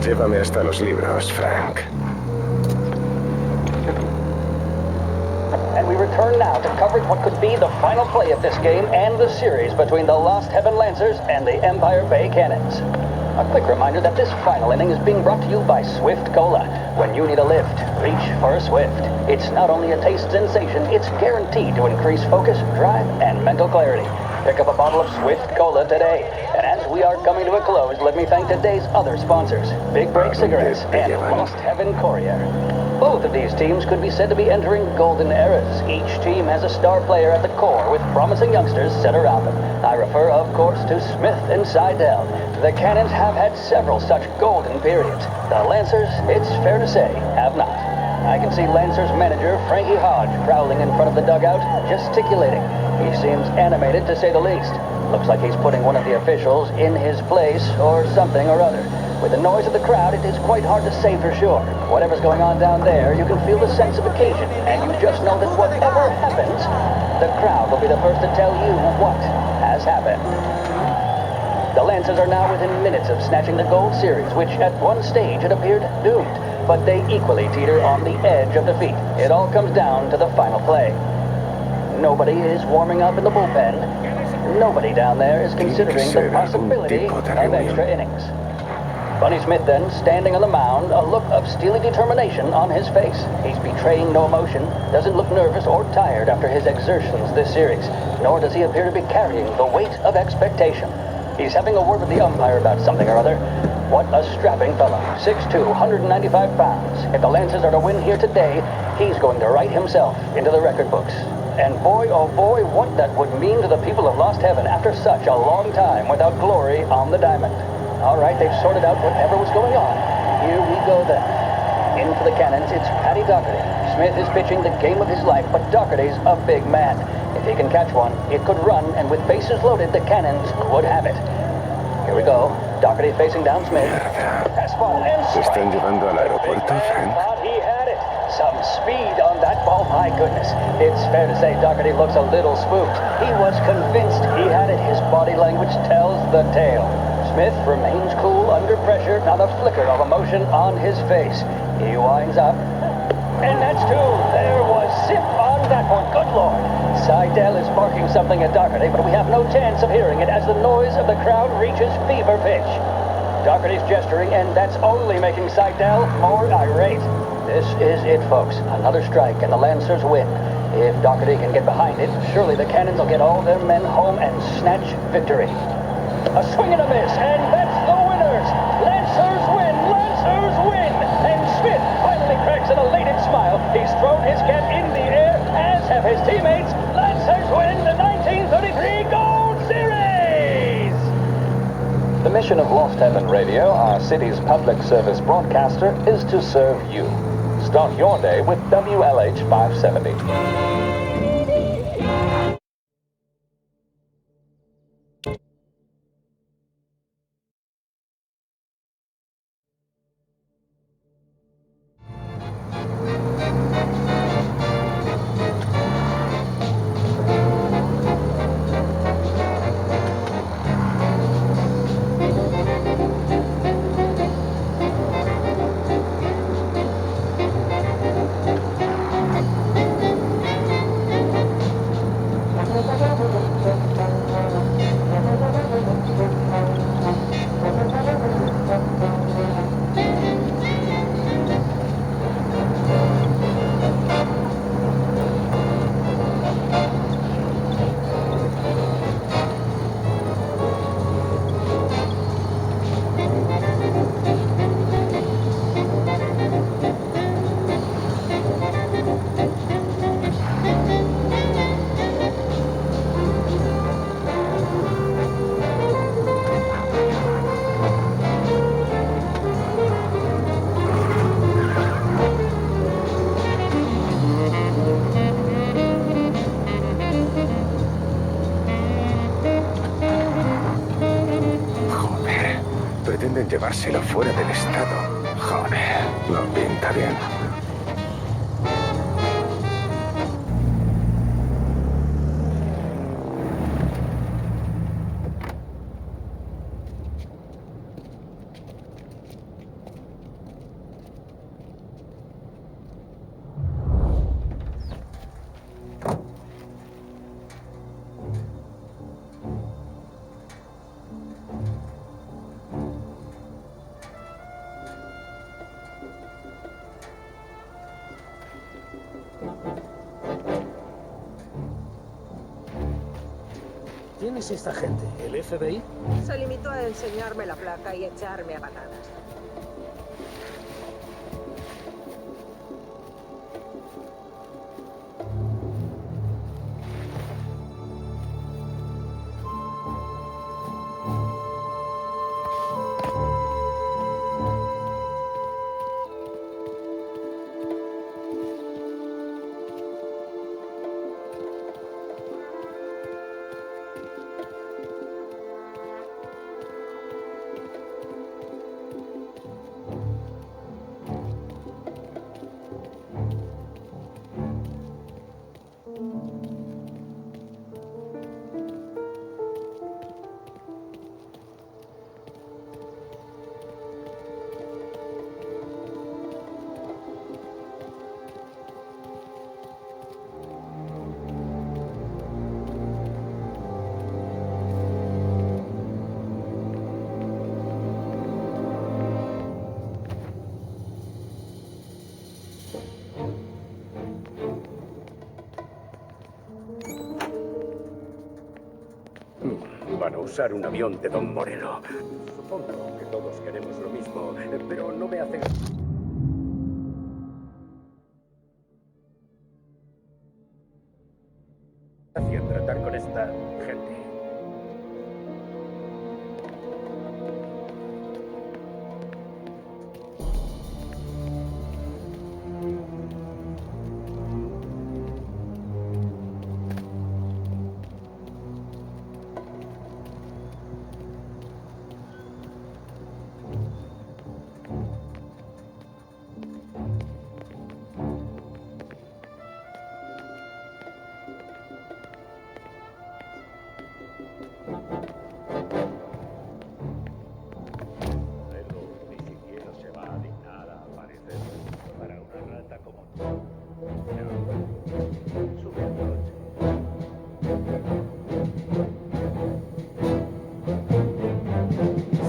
S7: Llévame hasta los libros, Frank.
S12: And we return now to coverage what could be the final play of this game and the series between the Lost Heaven Lancers and the Empire Bay Cannons. A quick reminder that this final inning is being brought to you by Swift Cola. When you need a lift, reach for a Swift. It's not only a taste sensation, it's guaranteed to increase focus, drive, and mental clarity. Pick up a bottle of Swift Cola today. And as we are coming to a close, let me thank today's other sponsors, Big Break Cigarettes and Lost Heaven Courier. Both of these teams could be said to be entering golden eras. Each team has a star player at the core with promising youngsters set around them. I refer, of course, to Smith and Seidel. The Cannons have had several such golden periods. The Lancers, it's fair to say, have not. I can see Lancers manager Frankie Hodge prowling in front of the dugout, gesticulating. He seems animated to say the least. Looks like he's putting one of the officials in his place or something or other. With the noise of the crowd, it is quite hard to say for sure. Whatever's going on down there, you can feel the sense of occasion, and you just know that whatever happens, the crowd will be the first to tell you what has happened. The Lancers are now within minutes of snatching the Gold Series, which at one stage had appeared doomed, but they equally teeter on the edge of defeat. It all comes down to the final play. Nobody is warming up in the bullpen. Nobody down there is considering the possibility of extra innings. Bunny Smith then, standing on the mound, a look of steely determination on his face. He's betraying no emotion, doesn't look nervous or tired after his exertions this series, nor does he appear to be carrying the weight of expectation. He's having a word with the umpire about something or other. What a strapping fellow. 6'2", 195 pounds. If the Lancers are to win here today, he's going to write himself into the record books. And boy, oh boy, what that would mean to the people of Lost Heaven after such a long time without glory on the diamond. All right, they've sorted out whatever was going on. Here we go then. In for the Cannons, it's Paddy Doherty. Smith is pitching the game of his life, but Doherty's a big man. If he can catch one, it could run, and with bases loaded, the Cannons could have it. Here we go. Doherty facing down Smith. Fastball and
S7: ¿Se están llevando al aeropuerto, Frank?
S12: thought he had it. Some speed on that ball, my goodness. It's fair to say Doherty looks a little spooked. He was convinced he had it. His body language tells the tale. Smith remains cool under pressure, not a flicker of emotion on his face. He winds up. And that's two. There was zip on that one. Good Lord. Seidel is barking something at Doherty, but we have no chance of hearing it as the noise of the crowd reaches fever pitch. Doherty's gesturing, and that's only making Seidel more irate. This is it, folks. Another strike, and the Lancers win. If Doherty can get behind it, surely the Cannons will get all their men home and snatch victory. A swing and a miss, and that's the winners! Lancers win! Lancers win! And Smith finally cracks an elated smile. He's thrown his cap in the air, as have his teammates. Lancers win the 1933 Gold Series! The mission of Lost Heaven Radio, our city's public service broadcaster, is to serve you. Start your day with WLH 570.
S7: pueden llevárselo fuera del estado. Joder, no pinta bien.
S14: ¿Quién es esta gente? ¿El FBI?
S11: Se limitó a enseñarme la placa y echarme a patadas.
S13: Van a usar un avión de Don Morello. Supongo que todos queremos lo mismo, pero no me hacen... ...hacia tratar con esta gente.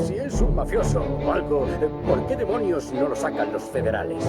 S13: Si es un mafioso o algo, ¿por qué demonios no lo sacan los federales?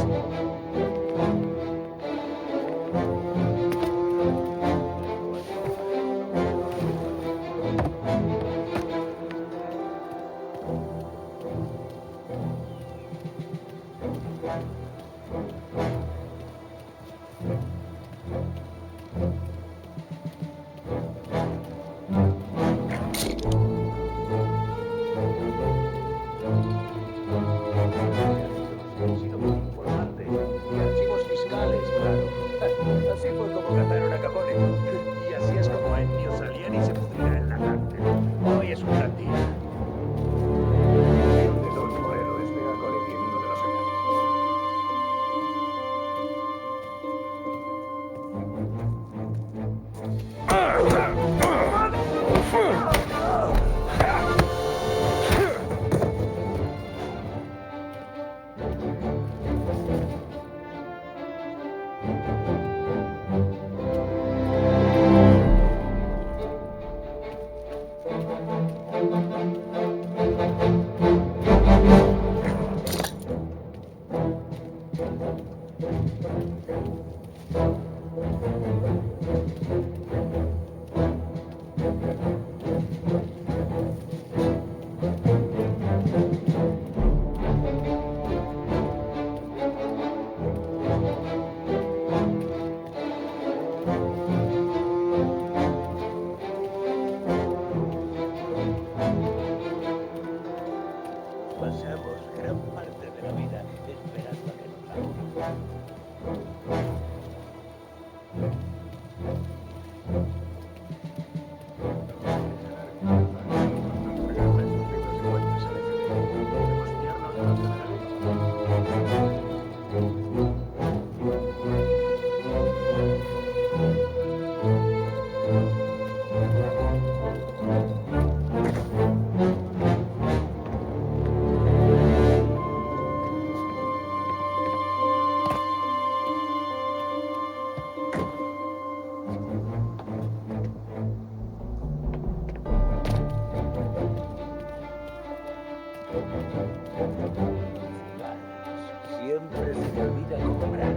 S3: Siempre se me olvida comprar.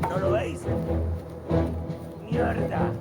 S3: ¿No lo veis? ¡Mierda!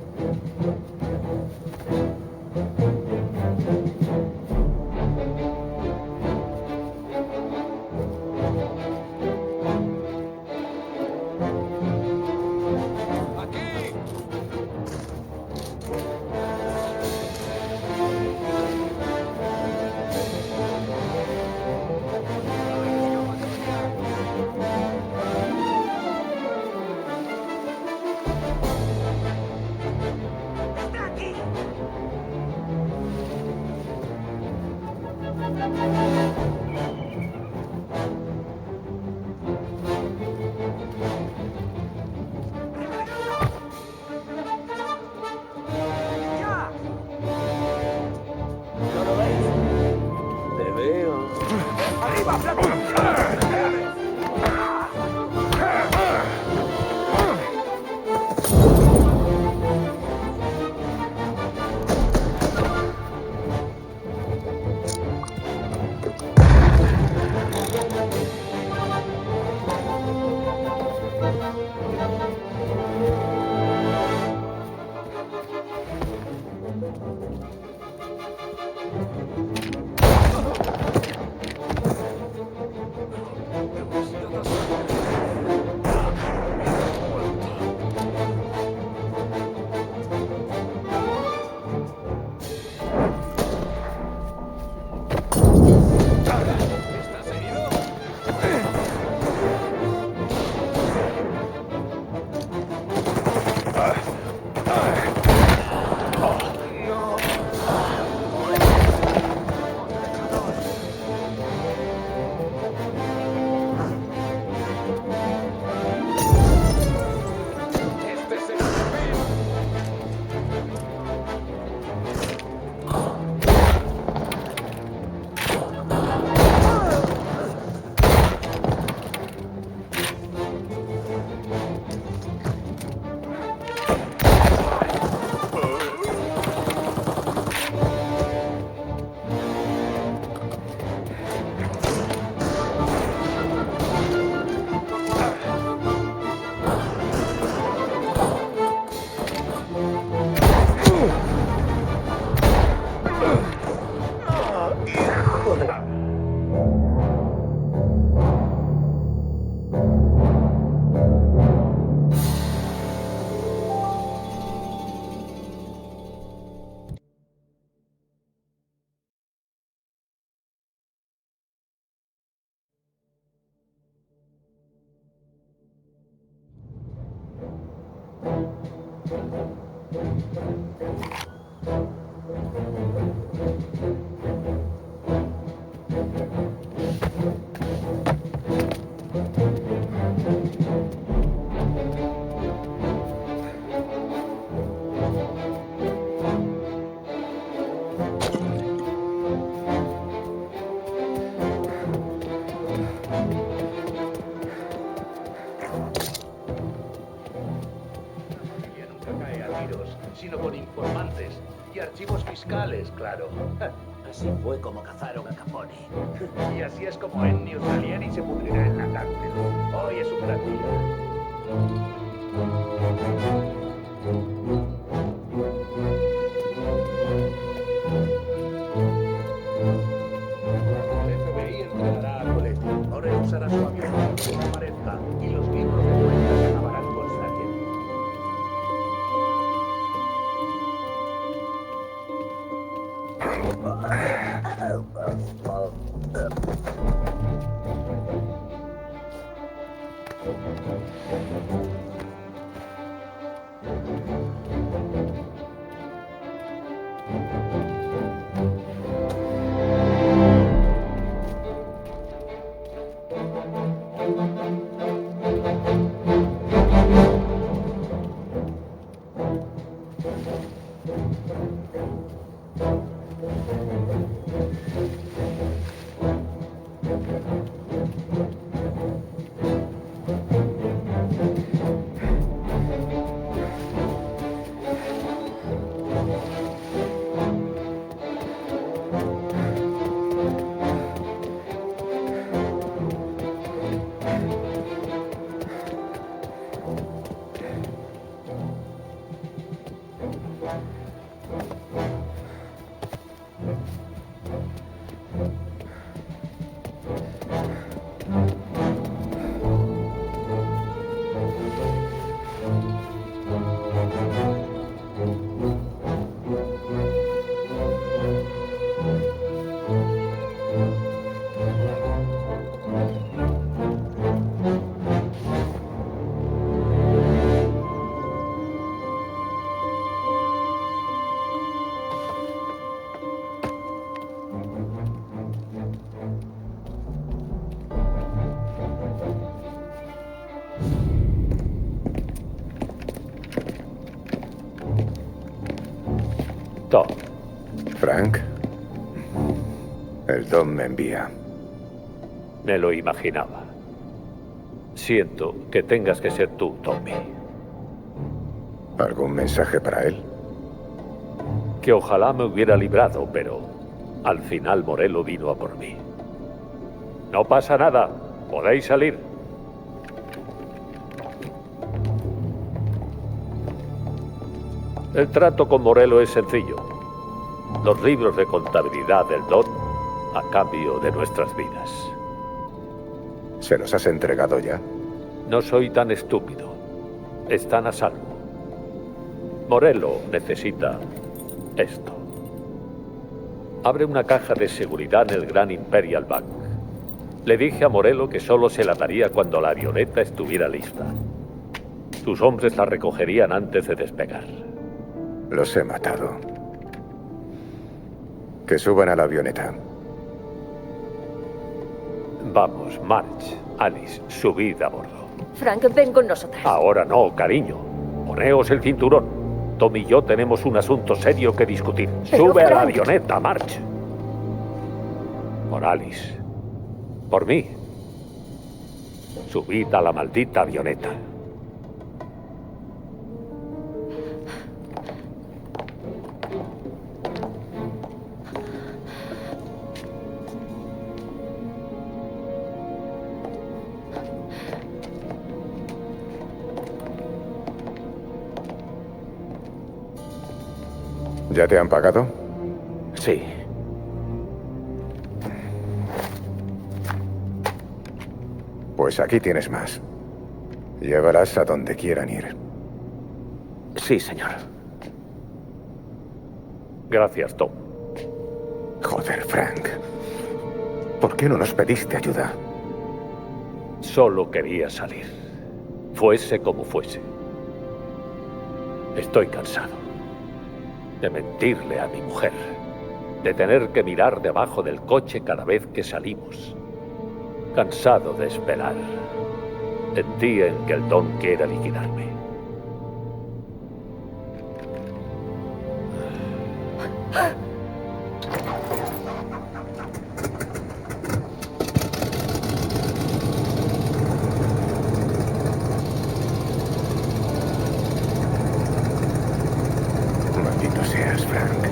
S3: ¿No lo veis? Te veo. ¡Arriba,
S14: Sino con informantes y archivos fiscales, claro.
S3: Así fue como cazaron a Capone.
S14: Y así es como Ennio Salieri se pudrirá en la cárcel. Hoy es un gran El FBI entrenará a Colette. Ahora usará su avión para que no aparezca y los libros de cuentas acabarán con Salieri.
S4: Tom.
S7: Frank. El Tom me envía.
S4: Me lo imaginaba. Siento que tengas que ser tú, Tommy.
S7: ¿Algún mensaje para él?
S4: Que ojalá me hubiera librado, pero al final Morello vino a por mí. No pasa nada. Podéis salir. El trato con Morello es sencillo. Los libros de contabilidad del Don a cambio de nuestras vidas.
S7: ¿Se los has entregado ya?
S4: No soy tan estúpido. Están a salvo. Morello necesita esto. Abre una caja de seguridad en el Gran Imperial Bank. Le dije a Morello que solo se la daría cuando la avioneta estuviera lista. Tus hombres la recogerían antes de despegar.
S7: Los he matado. Que suban a la avioneta.
S4: Vamos, Marge, Alice, subid a bordo.
S15: Frank, ven con nosotras.
S4: Ahora no, cariño. Poneos el cinturón. Tom y yo tenemos un asunto serio que discutir.
S15: Pero,
S4: Sube a la
S15: Frank.
S4: avioneta, Marge. Por Alice. Por mí. Subid a la maldita avioneta.
S7: ¿Ya te han pagado?
S2: Sí.
S7: Pues aquí tienes más. Llévalas a donde quieran ir.
S2: Sí, señor.
S4: Gracias, Tom.
S7: Joder, Frank. ¿Por qué no nos pediste ayuda?
S4: Solo quería salir. Fuese como fuese. Estoy cansado. De mentirle a mi mujer. De tener que mirar debajo del coche cada vez que salimos. Cansado de esperar. El día en que el Don quiera liquidarme.
S7: Maldito seas, Frank.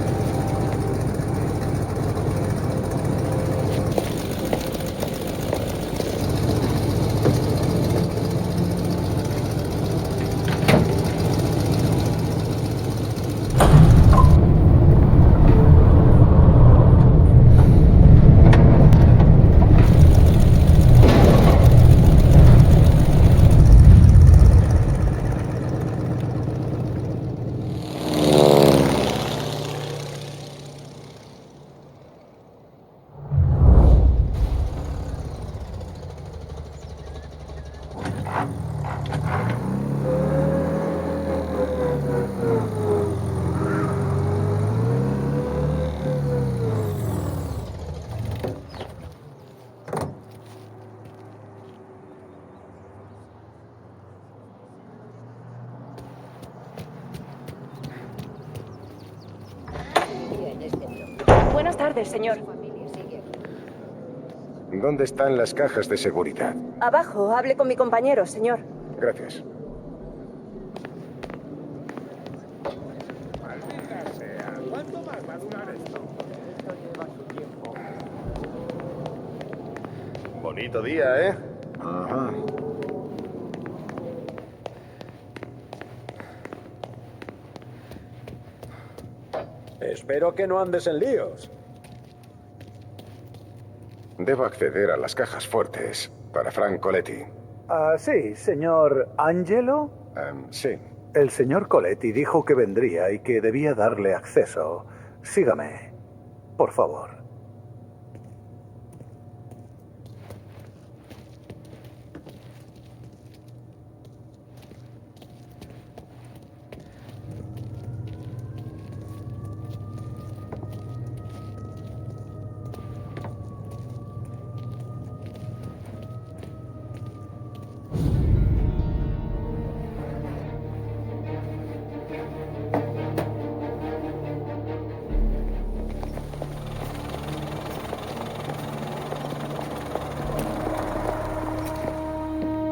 S15: Buenas tardes, señor.
S7: ¿Dónde están las cajas de seguridad?
S15: Abajo, hable con mi compañero, señor.
S7: Gracias.
S14: ¿Cuánto más va a durar esto? Esto lleva su tiempo.
S16: Bonito día, ¿eh?
S7: Ajá.
S17: Espero que no andes en líos.
S7: Debo acceder a las cajas fuertes para Frank Coletti.
S18: Sí, señor Angelo.
S7: Sí.
S18: El señor Coletti dijo que vendría y que debía darle acceso. Sígame, por favor.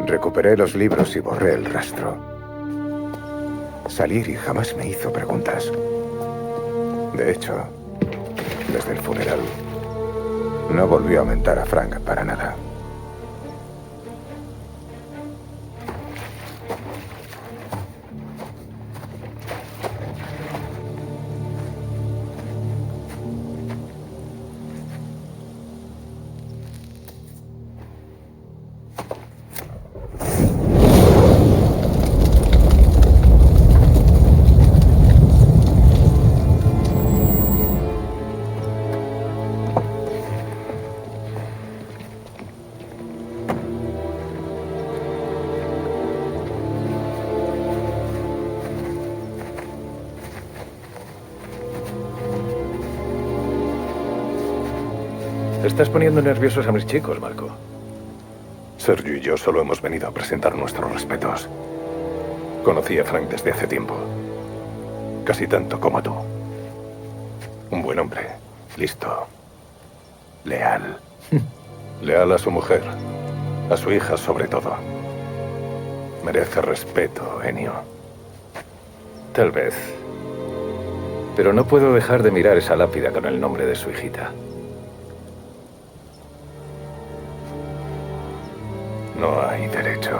S7: Recuperé los libros y borré el rastro. Salieri jamás me hizo preguntas. De hecho, desde el funeral, no volvió a mentar a Frank para nada.
S2: Estás poniendo nerviosos a mis chicos, Marco.
S7: Sergio y yo solo hemos venido a presentar nuestros respetos. Conocí a Frank desde hace tiempo. Casi tanto como tú. Un buen hombre. Listo. Leal. Leal a su mujer. A su hija, sobre todo. Merece respeto, Ennio.
S2: Tal vez. Pero no puedo dejar de mirar esa lápida con el nombre de su hijita.
S7: No hay derecho.